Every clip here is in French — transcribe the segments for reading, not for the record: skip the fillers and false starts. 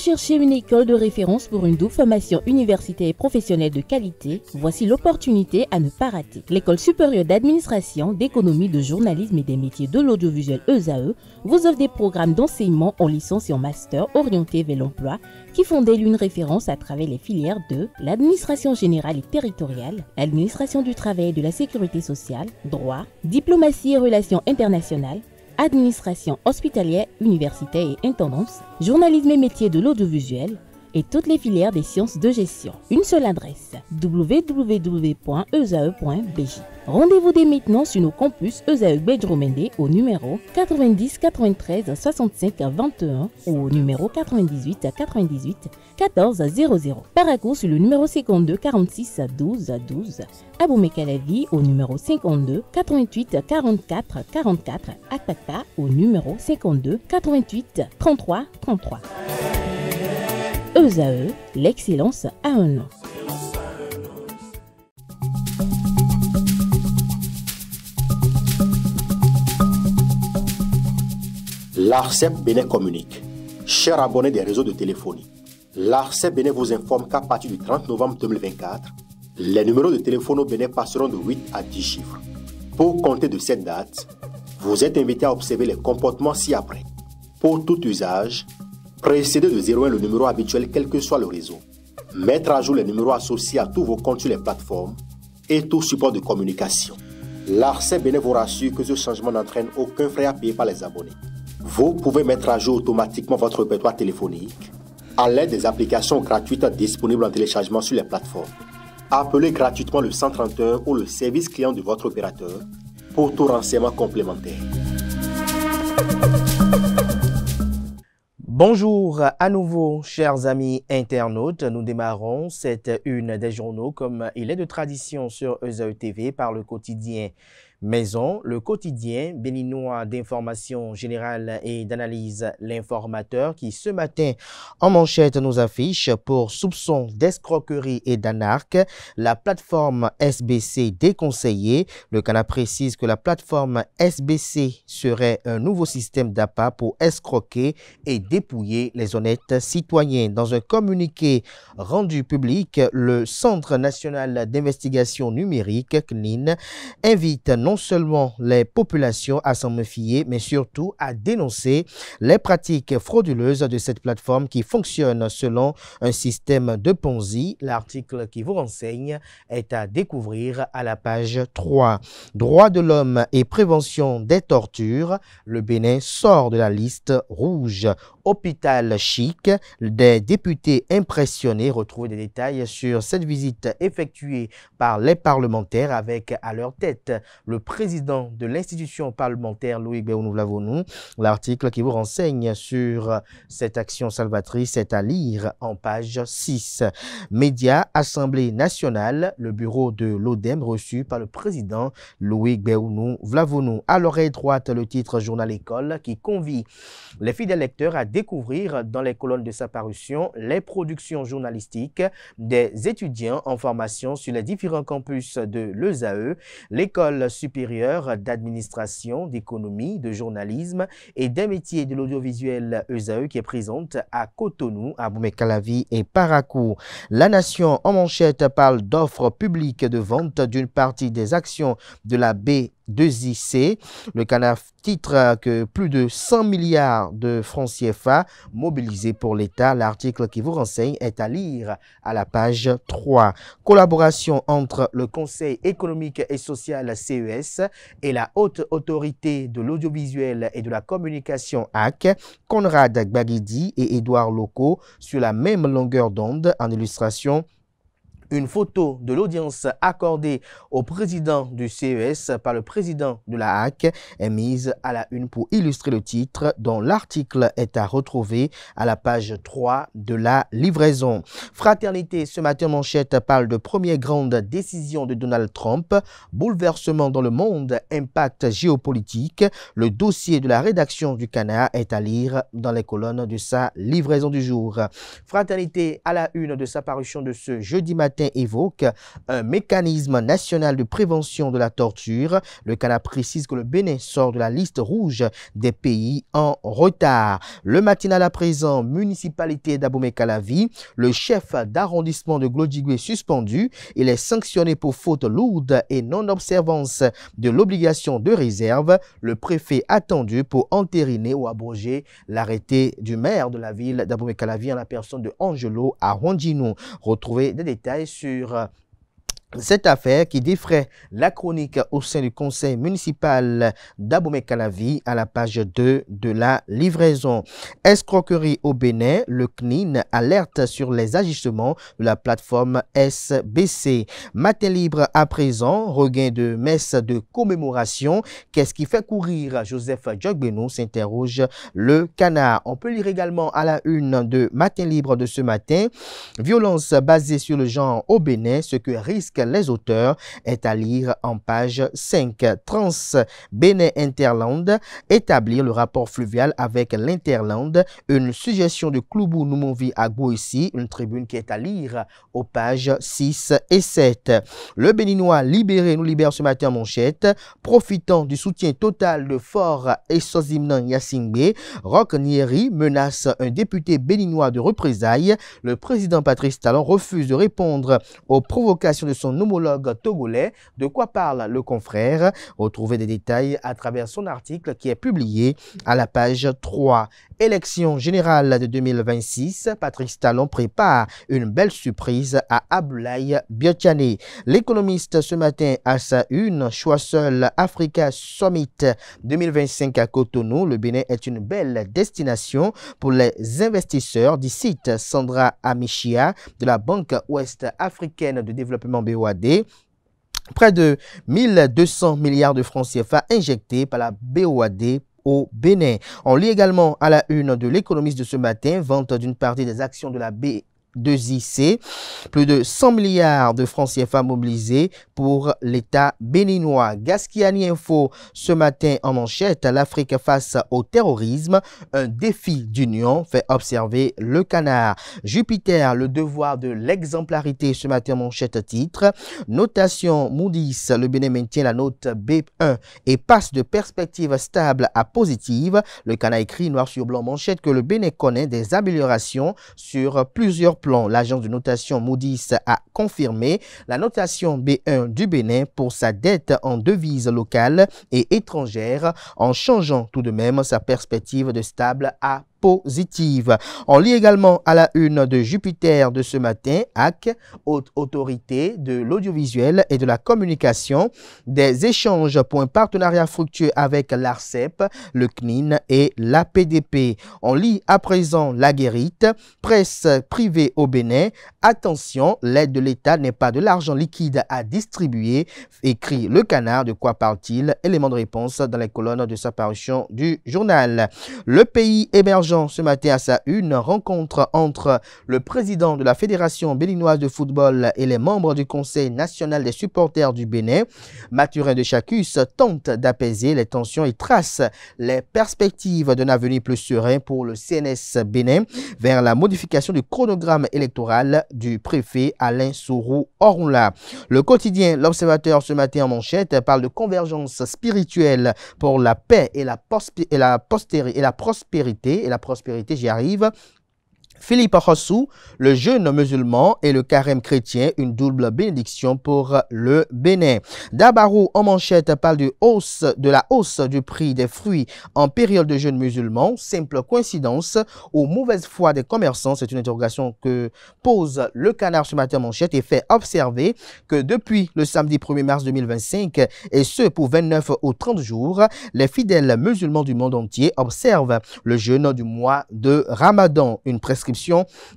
cherchez une école de référence pour une double formation universitaire et professionnelle de qualité? Voici l'opportunité à ne pas rater. L'École supérieure d'administration, d'économie, de journalisme et des métiers de l'audiovisuel ESAE vous offre des programmes d'enseignement en licence et en master orientés vers l'emploi qui font d'elle une référence à travers les filières de l'administration générale et territoriale, l'administration du travail et de la sécurité sociale, droit, diplomatie et relations internationales, administration hospitalière, universitaire et intendance, journalisme et métiers de l'audiovisuel et toutes les filières des sciences de gestion. Une seule adresse, www.esae.bj. Rendez-vous dès maintenant sur nos campus ESAE Bedjromende au numéro 90 93 65 21 ou au numéro 98 98 14 00. Paracourt sur le numéro 52 46 12 12. Aboumé-Calavi au numéro 52 88 44 44. Akpakpa au numéro 52 88 33 33. ESAE, l'excellence a un nom. L'ARCEP Bénin communique. Chers abonnés des réseaux de téléphonie, l'ARCEP Bénin vous informe qu'à partir du 30 novembre 2024, les numéros de téléphone au Bénin passeront de 8 à 10 chiffres. Pour compter de cette date, vous êtes invité à observer les comportements ci-après. Pour tout usage, précédez de 01 le numéro habituel quel que soit le réseau. Mettre à jour les numéros associés à tous vos comptes sur les plateformes et tout support de communication. L'ARCEP Bénin vous rassure que ce changement n'entraîne aucun frais à payer par les abonnés. Vous pouvez mettre à jour automatiquement votre répertoire téléphonique à l'aide des applications gratuites disponibles en téléchargement sur les plateformes. Appelez gratuitement le 131 ou le service client de votre opérateur pour tout renseignement complémentaire. Bonjour à nouveau, chers amis internautes. Nous démarrons cette une des journaux comme il est de tradition sur ESAE TV par le quotidien Maison, le quotidien béninois d'information générale et d'analyse L'Informateur qui ce matin en manchette nous affiche pour soupçon d'escroquerie et d'anarque, la plateforme SBC déconseillée. Le Canard précise que la plateforme SBC serait un nouveau système d'appât pour escroquer et dépouiller les honnêtes citoyens. Dans un communiqué rendu public, le Centre national d'investigation numérique, CNIN, invite non seulement les populations à s'en méfier, mais surtout à dénoncer les pratiques frauduleuses de cette plateforme qui fonctionne selon un système de Ponzi. L'article qui vous renseigne est à découvrir à la page 3. Droits de l'homme et prévention des tortures, le Bénin sort de la liste rouge. Hôpital chic, des députés impressionnés. Retrouvez des détails sur cette visite effectuée par les parlementaires avec à leur tête le président de l'institution parlementaire Loïc Béounou-Vlavonou. L'article qui vous renseigne sur cette action salvatrice est à lire en page 6. Médias, Assemblée nationale, le bureau de l'ODEM reçu par le président Loïc Béounou-Vlavonou. À l'oreille droite, le titre Journal École qui convie les fidèles lecteurs à découvrir dans les colonnes de sa parution les productions journalistiques des étudiants en formation sur les différents campus de l'ESAE, l'école supérieure d'administration, d'économie, de journalisme et des métiers de l'audiovisuel ESAE qui est présente à Cotonou, à Aboumé-Calavi et Paracourt. La Nation en manchette parle d'offres publiques de vente d'une partie des actions de la B2IC. Le Canard titre que plus de 100 milliards de francs CFA mobilisés pour l'État. L'article qui vous renseigne est à lire à la page 3. Collaboration entre le Conseil économique et social CES et la Haute Autorité de l'audiovisuel et de la communication AC, Conrad Gbagidi et Édouard Loco sur la même longueur d'onde. En illustration, une photo de l'audience accordée au président du CES par le président de la HAC est mise à la une pour illustrer le titre dont l'article est à retrouver à la page 3 de la livraison. Fraternité, ce matin manchette parle de première grande décision de Donald Trump, bouleversement dans le monde, impact géopolitique. Le dossier de la rédaction du Canard est à lire dans les colonnes de sa livraison du jour. Fraternité à la une de sa parution de ce jeudi matin matin évoque un mécanisme national de prévention de la torture. Le Canard précise que le Bénin sort de la liste rouge des pays en retard. Le matinal à présent, municipalité d'Abomey-Calavi, le chef d'arrondissement de Glodjigwe est suspendu. Il est sanctionné pour faute lourde et non-observance de l'obligation de réserve. Le préfet attendu pour entériner ou abroger l'arrêté du maire de la ville d'Abomey-Calavi en la personne de Angelo Arondino. Retrouvez des détails sur cette affaire qui défraie la chronique au sein du conseil municipal d'Abomey-Calavi à la page 2 de la livraison. Escroquerie au Bénin, le CNIN alerte sur les agissements de la plateforme SBC. Matin libre à présent, regain de messe de commémoration. Qu'est-ce qui fait courir Joseph Djogbenou, s'interroge le Canard. On peut lire également à la une de Matin libre de ce matin, violence basée sur le genre au Bénin, ce que risquent les auteurs est à lire en page 5. Trans Bénin Interland, établir le rapport fluvial avec l'Interland, une suggestion de Kloubou Noumonvi Agbo ici, une tribune qui est à lire aux pages 6 et 7. Le Béninois libéré nous libère ce matin en manchette, profitant du soutien total de Fort et Sozimnan Yassingbe, Roch Nieri menace un député béninois de représailles. Le président Patrice Talon refuse de répondre aux provocations de son homologue togolais. De quoi parle le confrère? Retrouvez des détails à travers son article qui est publié à la page 3. Élection générale de 2026, Patrice Talon prépare une belle surprise à Abdoulaye Biotchane. L'économiste ce matin à sa une, choix seul Africa Summit 2025 à Cotonou. Le Bénin est une belle destination pour les investisseurs, dit cite Sandra Amichia de la Banque Ouest Africaine de Développement BOAD. Près de 1200 milliards de francs CFA injectés par la BOAD au Bénin. On lit également à la une de l'économiste de ce matin, vente d'une partie des actions de la B2IC, plus de 100 milliards de francs CFA mobilisés pour l'État béninois. Gaskiani Info ce matin en manchette, l'Afrique face au terrorisme, un défi d'union, fait observer le Canard. Jupiter, le devoir de l'exemplarité ce matin en manchette titre. Notation Moody's, le Bénin maintient la note B1 et passe de perspective stable à positive. Le Canard écrit noir sur blanc manchette que le Bénin connaît des améliorations sur plusieurs plans. L'agence de notation Moody's a confirmé la notation B1 du Bénin pour sa dette en devises locales et étrangères, en changeant tout de même sa perspective de stable à positive. On lit également à la une de Jupiter de ce matin, HAC, haute autorité de l'audiovisuel et de la communication, des échanges pour un partenariat fructueux avec l'ARCEP, le CNIN et l'APDP. On lit à présent la guérite, presse privée au Bénin. Attention, l'aide de l'État n'est pas de l'argent liquide à distribuer, écrit le Canard. De quoi parle-t-il? Élément de réponse dans les colonnes de sa parution du journal. Le pays émergent ce matin à sa une, rencontre entre le président de la Fédération béninoise de football et les membres du Conseil national des supporters du Bénin. Mathurin de Chacus tente d'apaiser les tensions et trace les perspectives d'un avenir plus serein pour le CNS Bénin vers la modification du chronogramme électoral du préfet Alain Sourou Orunla. Le quotidien L'Observateur ce matin en manchette parle de convergence spirituelle pour la paix et la prospérité, j'y arrive. Philippe Rossou, le jeune musulman et le carême chrétien, une double bénédiction pour le Bénin. Dabarou en manchette parle de la hausse du prix des fruits en période de jeûne musulman. Simple coïncidence ou mauvaise foi des commerçants? C'est une interrogation que pose le Canard ce matin en manchette et fait observer que depuis le samedi 1er mars 2025 et ce pour 29 ou 30 jours, les fidèles musulmans du monde entier observent le jeûne du mois de Ramadan, une prescription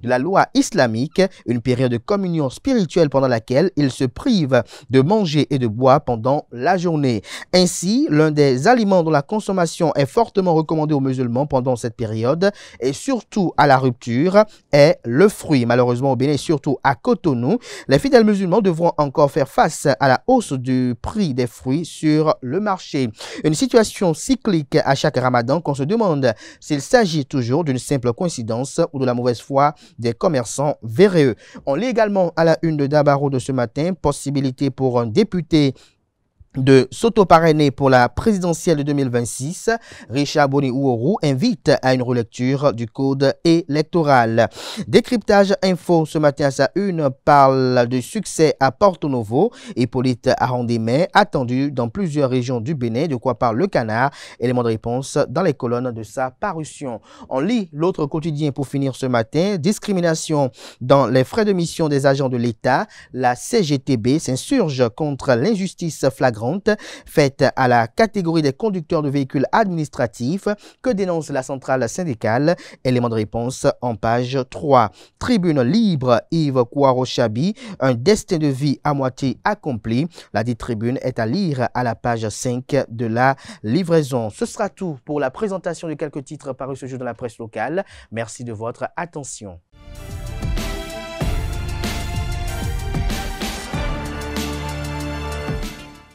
de la loi islamique, une période de communion spirituelle pendant laquelle ils se privent de manger et de boire pendant la journée. Ainsi, l'un des aliments dont la consommation est fortement recommandée aux musulmans pendant cette période et surtout à la rupture est le fruit. Malheureusement au Bénin et surtout à Cotonou, les fidèles musulmans devront encore faire face à la hausse du prix des fruits sur le marché. Une situation cyclique à chaque Ramadan qu'on se demande s'il s'agit toujours d'une simple coïncidence ou de la mauvaise foi des commerçants véreux. On lit également à la une de Dabaro de ce matin, possibilité pour un député de s'auto-parrainer pour la présidentielle de 2026. Richard Boni Ouourou invite à une relecture du code électoral. Décryptage info ce matin à sa une parle de succès à Porto Novo. Hippolyte Arandemé attendu dans plusieurs régions du Bénin, de quoi parle le Canard. Élément de réponse dans les colonnes de sa parution. On lit l'autre quotidien pour finir ce matin. Discrimination dans les frais de mission des agents de l'État. La CGTB s'insurge contre l'injustice flagrante faite à la catégorie des conducteurs de véhicules administratifs que dénonce la centrale syndicale. Élément de réponse en page 3. Tribune libre, Yves Kouaro-Chabi, un destin de vie à moitié accompli. La dite tribune est à lire à la page 5 de la livraison. Ce sera tout pour la présentation de quelques titres parus ce jour dans la presse locale. Merci de votre attention.